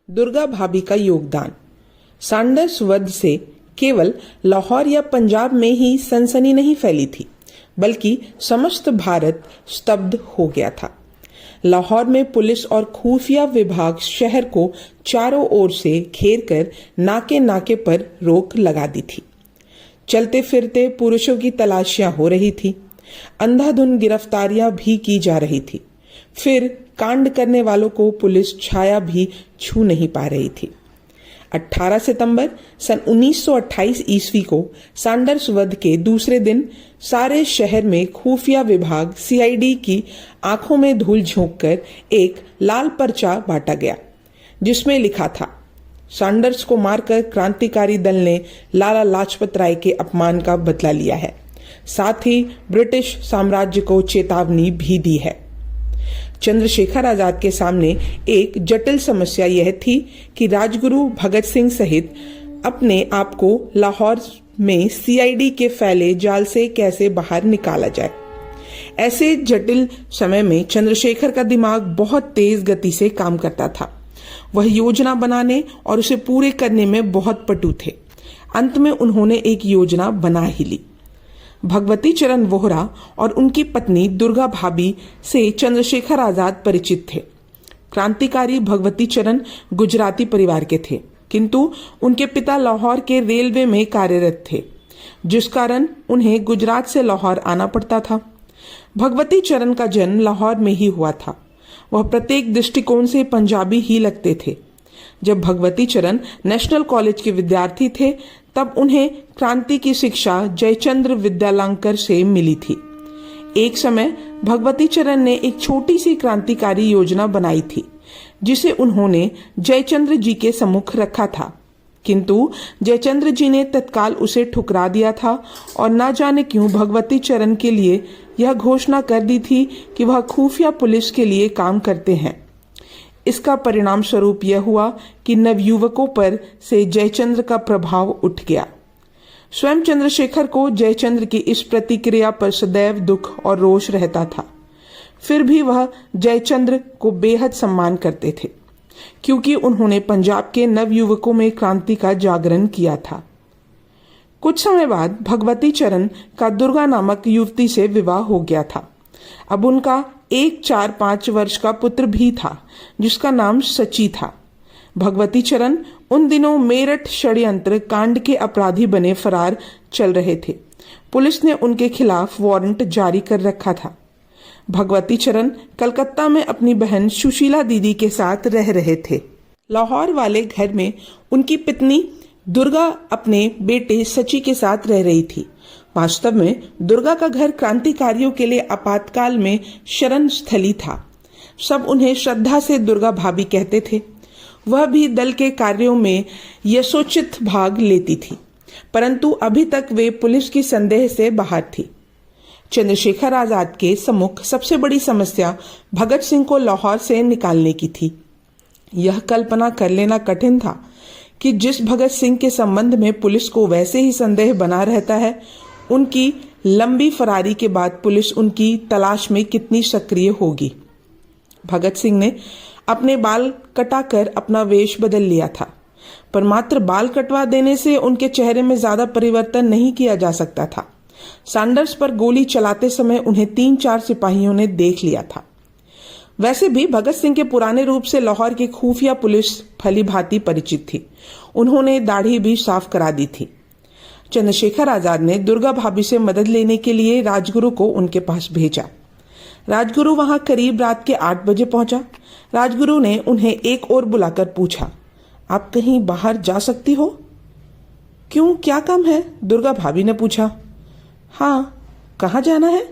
दुर्गा भाभी का योगदान। सैंडर्स वध से केवल लाहौर या पंजाब में ही सनसनी नहीं फैली थी, बल्कि समस्त भारत स्तब्ध हो गया था। लाहौर में पुलिस और खुफिया विभाग शहर को चारों ओर से घेर कर नाके नाके पर रोक लगा दी थी। चलते फिरते पुरुषों की तलाशियां हो रही थी, अंधाधुंध गिरफ्तारियां भी की जा रही थी। फिर कांड करने वालों को पुलिस छाया भी छू नहीं पा रही थी। 18 सितंबर सन 1928 ईस्वी को सैंडर्स वध के दूसरे दिन सारे शहर में खुफिया विभाग सीआईडी की आंखों में धूल झोंककर एक लाल पर्चा बांटा गया, जिसमें लिखा था, सैंडर्स को मारकर क्रांतिकारी दल ने लाला लाजपत राय के अपमान का बदला लिया है। साथ ही ब्रिटिश साम्राज्य को चेतावनी भी दी है। चंद्रशेखर आजाद के सामने एक जटिल समस्या यह थी कि राजगुरु भगत सिंह सहित अपने आप को लाहौर में सीआईडी के फैले जाल से कैसे बाहर निकाला जाए। ऐसे जटिल समय में चंद्रशेखर का दिमाग बहुत तेज गति से काम करता था। वह योजना बनाने और उसे पूरे करने में बहुत पटु थे। अंत में उन्होंने एक योजना बना ही ली। भगवती चरण वोहरा और उनकी पत्नी दुर्गा भाभी से चंद्रशेखर आजाद परिचित थे। क्रांतिकारी भगवती चरण गुजराती परिवार के थे, किंतु उनके पिता लाहौर के रेलवे में कार्यरत थे, जिस कारण उन्हें गुजरात से लाहौर आना पड़ता था। भगवती चरण का जन्म लाहौर में ही हुआ था। वह प्रत्येक दृष्टिकोण से पंजाबी ही लगते थे। जब भगवती चरण नेशनल कॉलेज के विद्यार्थी थे, तब उन्हें क्रांति की शिक्षा जयचंद्र विद्यालंकर से मिली थी। एक समय भगवती चरण ने एक छोटी सी क्रांतिकारी योजना बनाई थी, जिसे उन्होंने जयचंद्र जी के सम्मुख रखा था, किंतु जयचंद्र जी ने तत्काल उसे ठुकरा दिया था और न जाने क्यों भगवती चरण के लिए यह घोषणा कर दी थी कि वह खुफिया पुलिस के लिए काम करते हैं। इसका परिणाम स्वरूप यह हुआ कि नवयुवकों पर से जयचंद्र का प्रभाव उठ गया। स्वयं चंद्रशेखर को जयचंद्र की इस प्रतिक्रिया पर सदैव दुख और रोष रहता था। फिर भी वह जयचंद्र को बेहद सम्मान करते थे, क्योंकि उन्होंने पंजाब के नवयुवकों में क्रांति का जागरण किया था। कुछ समय बाद भगवती चरण का दुर्गा नामक युवती से विवाह हो गया था। अब उनका एक 4-5 वर्ष का पुत्र भी था, जिसका नाम सची था। भगवती चरण उन दिनों मेरठ षड्यंत्र कांड के अपराधी बने फरार चल रहे थे। पुलिस ने उनके खिलाफ वारंट जारी कर रखा था। भगवती चरण कलकत्ता में अपनी बहन सुशीला दीदी के साथ रह रहे थे। लाहौर वाले घर में उनकी पत्नी दुर्गा अपने बेटे सची के साथ रह रही थी। वास्तव में दुर्गा का घर क्रांतिकारियों के लिए आपातकाल में शरण स्थली था। सब उन्हें श्रद्धा से दुर्गा भाभी कहते थे। वह भी दल के कार्यों में यथोचित भाग लेती थी, परंतु अभी तक वे पुलिस की संदेह से बाहर थी। चंद्रशेखर आजाद के सम्मुख सबसे बड़ी समस्या भगत सिंह को लाहौर से निकालने की थी। यह कल्पना कर लेना कठिन था कि जिस भगत सिंह के संबंध में पुलिस को वैसे ही संदेह बना रहता है, उनकी लंबी फरारी के बाद पुलिस उनकी तलाश में कितनी सक्रिय होगी। भगत सिंह ने अपने बाल कटाकर अपना वेश बदल लिया था, पर मात्र बाल कटवा देने से उनके चेहरे में ज्यादा परिवर्तन नहीं किया जा सकता था। सैंडर्स पर गोली चलाते समय उन्हें 3-4 सिपाहियों ने देख लिया था। वैसे भी भगत सिंह के पुराने रूप से लाहौर की खुफिया पुलिस भली भांति परिचित थी। उन्होंने दाढ़ी भी साफ करा दी थी। चंद्रशेखर आजाद ने दुर्गा भाभी से मदद लेने के लिए राजगुरु को उनके पास भेजा। राजगुरु वहां करीब रात के 8 बजे पहुंचा। राजगुरु ने उन्हें एक और बुलाकर पूछा, आप कहीं बाहर जा सकती हो? क्यों, क्या काम है? दुर्गा भाभी ने पूछा। हाँ, कहाँ जाना है?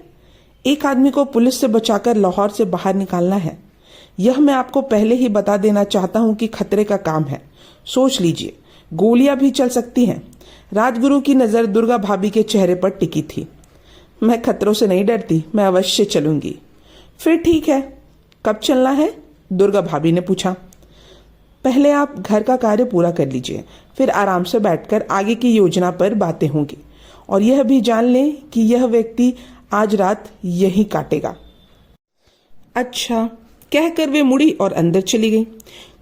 एक आदमी को पुलिस से बचाकर लाहौर से बाहर निकालना है। यह मैं आपको पहले ही बता देना चाहता हूं कि खतरे का काम है। सोच लीजिए, गोलियां भी चल सकती हैं। राजगुरु की नजर दुर्गा भाभी के चेहरे पर टिकी थी। मैं खतरों से नहीं डरती, मैं अवश्य चलूंगी। फिर ठीक है, कब चलना है? दुर्गा भाभी ने पूछा। पहले आप घर का कार्य पूरा कर लीजिए, फिर आराम से बैठकर आगे की योजना पर बातें होंगी। और यह भी जान लें कि यह व्यक्ति आज रात यहीं काटेगा। अच्छा, कहकर वे मुड़ी और अंदर चली गई।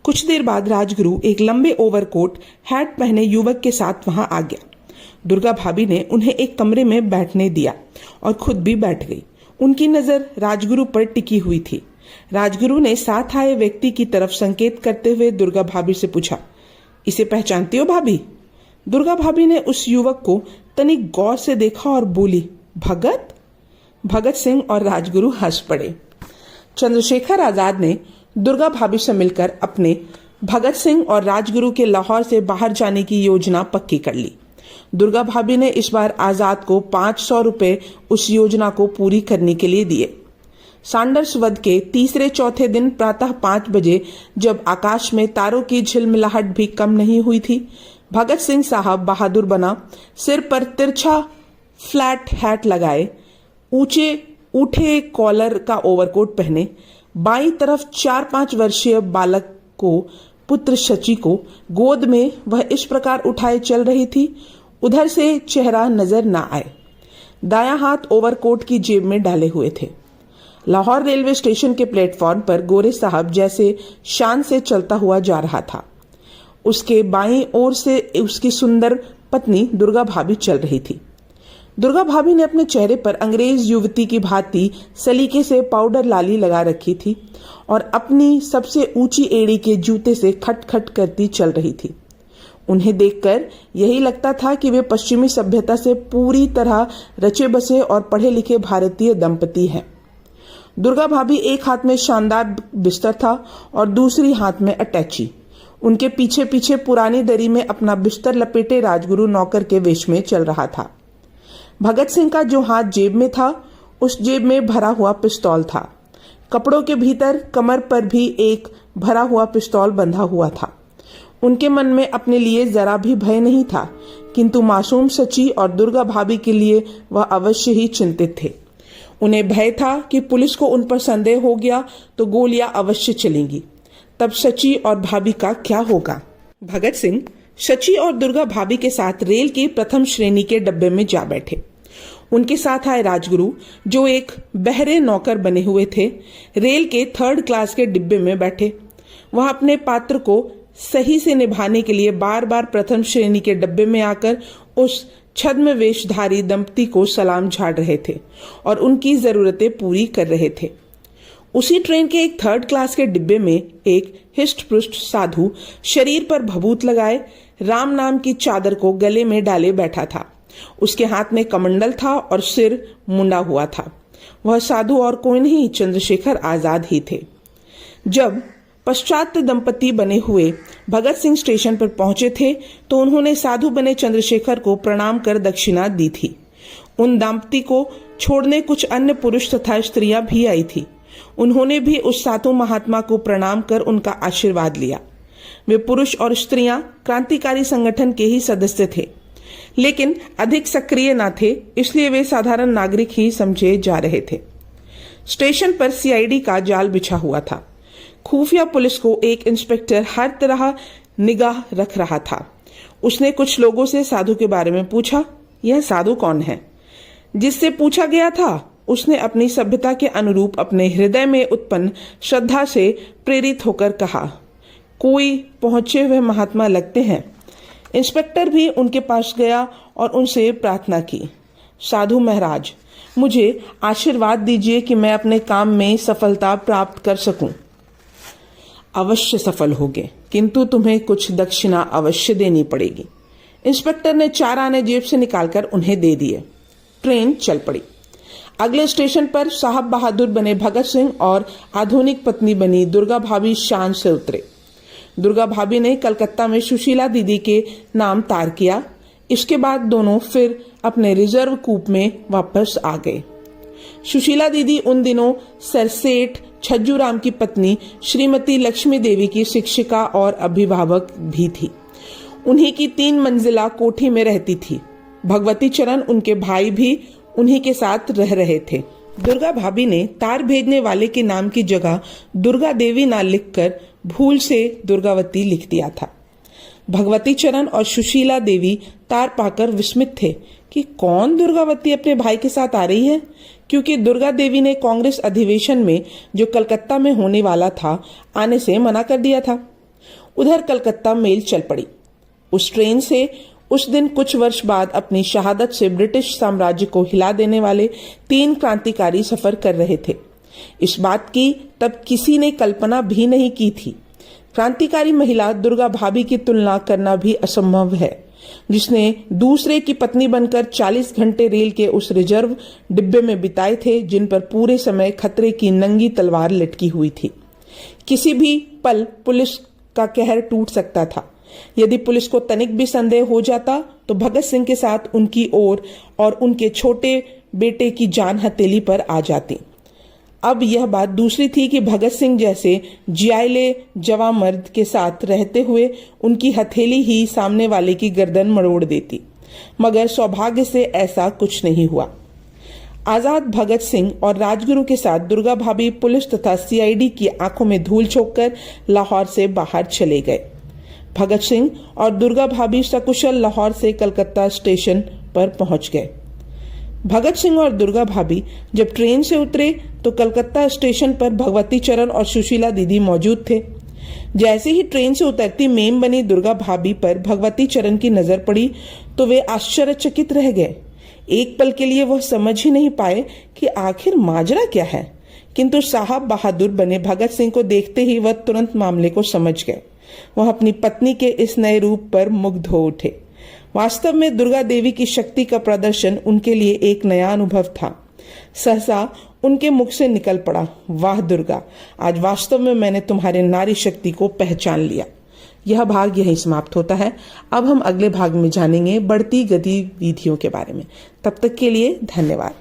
कुछ देर बाद राजगुरु एक लंबे ओवरकोट हैट पहने युवक के साथ वहां आ गया। दुर्गा भाभी ने उन्हें एक कमरे में बैठने दिया और खुद भी बैठ गई। उनकी नजर राजगुरु पर टिकी हुई थी। राजगुरु ने साथ आए व्यक्ति की तरफ संकेत करते हुए दुर्गा भाभी से पूछा, इसे पहचानती हो भाभी? दुर्गा भाभी ने उस युवक को तनिक गौर से देखा और बोली, भगत? भगत सिंह और राजगुरु हंस पड़े। चंद्रशेखर आजाद ने दुर्गा भाभी से मिलकर अपने भगत सिंह और राजगुरु के लाहौर से बाहर जाने की योजना पक्की कर ली। दुर्गा भाभी ने इस बार आजाद को 500 रुपए उस योजना को पूरी करने के लिए दिए। सैंडर्स वध के तीसरे चौथे दिन प्रातः 5 बजे जब आकाश में तारों की झिलमिलाहट भी कम नहीं हुई थी, भगत सिंह साहब बहादुर बना, सिर पर तिरछा फ्लैट हैट लगाए, ऊंचे उठे कॉलर का ओवरकोट पहने, बाईं तरफ 4-5 वर्षीय बालक को, पुत्र शची को गोद में वह इस प्रकार उठाए चल रही थी, उधर से चेहरा नजर न आए। दायां हाथ ओवरकोट की जेब में डाले हुए थे। लाहौर रेलवे स्टेशन के प्लेटफॉर्म पर गोरे साहब जैसे शान से चलता हुआ जा रहा था। उसके बाईं ओर से उसकी सुंदर पत्नी दुर्गा भाभी चल रही थी। दुर्गा भाभी ने अपने चेहरे पर अंग्रेज युवती की भांति सलीके से पाउडर लाली लगा रखी थी और अपनी सबसे ऊंची एड़ी के जूते से खटखट करती चल रही थी। उन्हें देखकर यही लगता था कि वे पश्चिमी सभ्यता से पूरी तरह रचे बसे और पढ़े लिखे भारतीय दंपति हैं। दुर्गा भाभी एक हाथ में शानदार बिस्तर था और दूसरी हाथ में अटैची। उनके पीछे पीछे पुरानी दरी में अपना बिस्तर लपेटे राजगुरु नौकर के वेश में चल रहा था। भगत सिंह का जो हाथ जेब में था, उस जेब में भरा हुआ पिस्तौल था। कपड़ों के भीतर कमर पर भी एक भरा हुआ पिस्तौल बंधा हुआ था। उनके मन में अपने लिए जरा भी भय नहीं था, किंतु मासूम सची और दुर्गा भाभी के लिए वह अवश्य ही चिंतित थे। उन्हें भय था कि पुलिस को उन पर संदेह हो गया तो गोलियां अवश्य चलेंगी। तब सची और भाभी का क्या होगा? भगत सिंह शची और दुर्गा भाभी के साथ रेल की प्रथम श्रेणी के डब्बे में जा बैठे। उनके साथ आए राजगुरु, जो एक बहरे नौकर बने हुए थे, रेल के 3rd क्लास के डिब्बे में बैठे। वह अपने पात्र को सही से निभाने के लिए बार बार प्रथम श्रेणी के डब्बे में आकर उस छद्म वेशधारी दंपति को सलाम झाड़ रहे थे और उनकी जरूरतें पूरी कर रहे थे। उसी ट्रेन के एक 3rd क्लास के डिब्बे में एक हिष्ट-पुष्ट साधु शरीर पर भभूत लगाए राम नाम की चादर को गले में डाले बैठा था। उसके हाथ में कमंडल था और सिर मुंडा हुआ था। वह साधु और कोई नहीं, चंद्रशेखर आजाद ही थे। जब पश्चात दंपति बने हुए भगत सिंह स्टेशन पर पहुंचे थे तो उन्होंने साधु बने चंद्रशेखर को प्रणाम कर दक्षिणा दी थी। उन दंपति को छोड़ने कुछ अन्य पुरुष तथा स्त्रियां भी आई थी। उन्होंने भी उस साधु महात्मा को प्रणाम कर उनका आशीर्वाद लिया। वे पुरुष और स्त्रियां क्रांतिकारी संगठन के ही सदस्य थे, लेकिन अधिक सक्रिय न थे, इसलिए वे साधारण नागरिक ही समझे जा रहे थे। स्टेशन पर सीआईडी का जाल बिछा हुआ था। खुफिया पुलिस को एक इंस्पेक्टर हर तरह निगाह रख रहा था। उसने कुछ लोगों से साधु के बारे में पूछा, यह साधु कौन है? जिससे पूछा गया था उसने अपनी सभ्यता के अनुरूप अपने हृदय में उत्पन्न श्रद्धा से प्रेरित होकर कहा, कोई पहुंचे हुए महात्मा लगते हैं। इंस्पेक्टर भी उनके पास गया और उनसे प्रार्थना की, साधु महाराज, मुझे आशीर्वाद दीजिए कि मैं अपने काम में सफलता प्राप्त कर सकूं। अवश्य सफल होगे, किंतु तुम्हें कुछ दक्षिणा अवश्य देनी पड़ेगी। इंस्पेक्टर ने 4 आने जेब से निकालकर उन्हें दे दिए। ट्रेन चल पड़ी। अगले स्टेशन पर साहब बहादुर बने भगत सिंह और आधुनिक पत्नी बनी दुर्गा भाभी शान से उतरे। दुर्गा भाभी ने कलकत्ता में सुशीला दीदी के नाम तार किया। इसके बाद दोनों फिर अपने रिजर्व कूप में वापस आ गए। सुशीला दीदी उन दिनों सर सेठ छज्जूराम की पत्नी श्रीमती लक्ष्मी देवी की शिक्षिका और अभिभावक भी थी। उन्हीं की 3 मंजिला कोठी में रहती थी। भगवती चरण उनके भाई भी उन्हीं के साथ रह रहे थे। दुर्गा भाभी ने तार भेजने वाले के नाम की जगह दुर्गा देवी ना लिखकर भूल से दुर्गावती लिख दिया था। भगवती चरण और सुशीला देवी तार पाकर विस्मित थे कि कौन दुर्गावती अपने भाई के साथ आ रही है, क्योंकि दुर्गा देवी ने कांग्रेस अधिवेशन में जो कलकत्ता में होने वाला था आने से मना कर दिया था। उधर कलकत्ता मेल चल पड़ी। उस ट्रेन से उस दिन कुछ वर्ष बाद अपनी शहादत से ब्रिटिश साम्राज्य को हिला देने वाले 3 क्रांतिकारी सफर कर रहे थे। इस बात की तब किसी ने कल्पना भी नहीं की थी। क्रांतिकारी महिला दुर्गा भाभी की तुलना करना भी असंभव है, जिसने दूसरे की पत्नी बनकर 40 घंटे रेल के उस रिजर्व डिब्बे में बिताए थे, जिन पर पूरे समय खतरे की नंगी तलवार लटकी हुई थी। किसी भी पल पुलिस का कहर टूट सकता था। यदि पुलिस को तनिक भी संदेह हो जाता तो भगत सिंह के साथ उनकी ओर और उनके छोटे बेटे की जान हथेली पर आ जाती। अब यह बात दूसरी थी कि भगत सिंह जैसे जियाले जवां मर्द के साथ रहते हुए उनकी हथेली ही सामने वाले की गर्दन मरोड़ देती, मगर सौभाग्य से ऐसा कुछ नहीं हुआ। आजाद भगत सिंह और राजगुरु के साथ दुर्गा भाभी पुलिस तथा सीआईडी की आंखों में धूल झोंककर लाहौर से बाहर चले गए। भगत सिंह और दुर्गा भाभी सकुशल लाहौर से कलकत्ता स्टेशन पर पहुंच गए। भगत सिंह और दुर्गा भाभी जब ट्रेन से उतरे तो कलकत्ता स्टेशन पर भगवती चरण और सुशीला दीदी मौजूद थे। जैसे ही ट्रेन से उतरती मेम बनी दुर्गा भाभी पर भगवती चरण की नजर पड़ी तो वे आश्चर्यचकित रह गए। एक पल के लिए वह समझ ही नहीं पाए कि आखिर माजरा क्या है, किंतु साहब बहादुर बने भगत सिंह को देखते ही वह तुरंत मामले को समझ गए। वह अपनी पत्नी के इस नए रूप पर मुग्ध हो उठे। वास्तव में दुर्गा देवी की शक्ति का प्रदर्शन उनके लिए एक नया अनुभव था। सहसा उनके मुख से निकल पड़ा, वाह दुर्गा, आज वास्तव में मैंने तुम्हारे नारी शक्ति को पहचान लिया। यह भाग यहीं समाप्त होता है। अब हम अगले भाग में जानेंगे बढ़ती गतिविधियों के बारे में। तब तक के लिए धन्यवाद।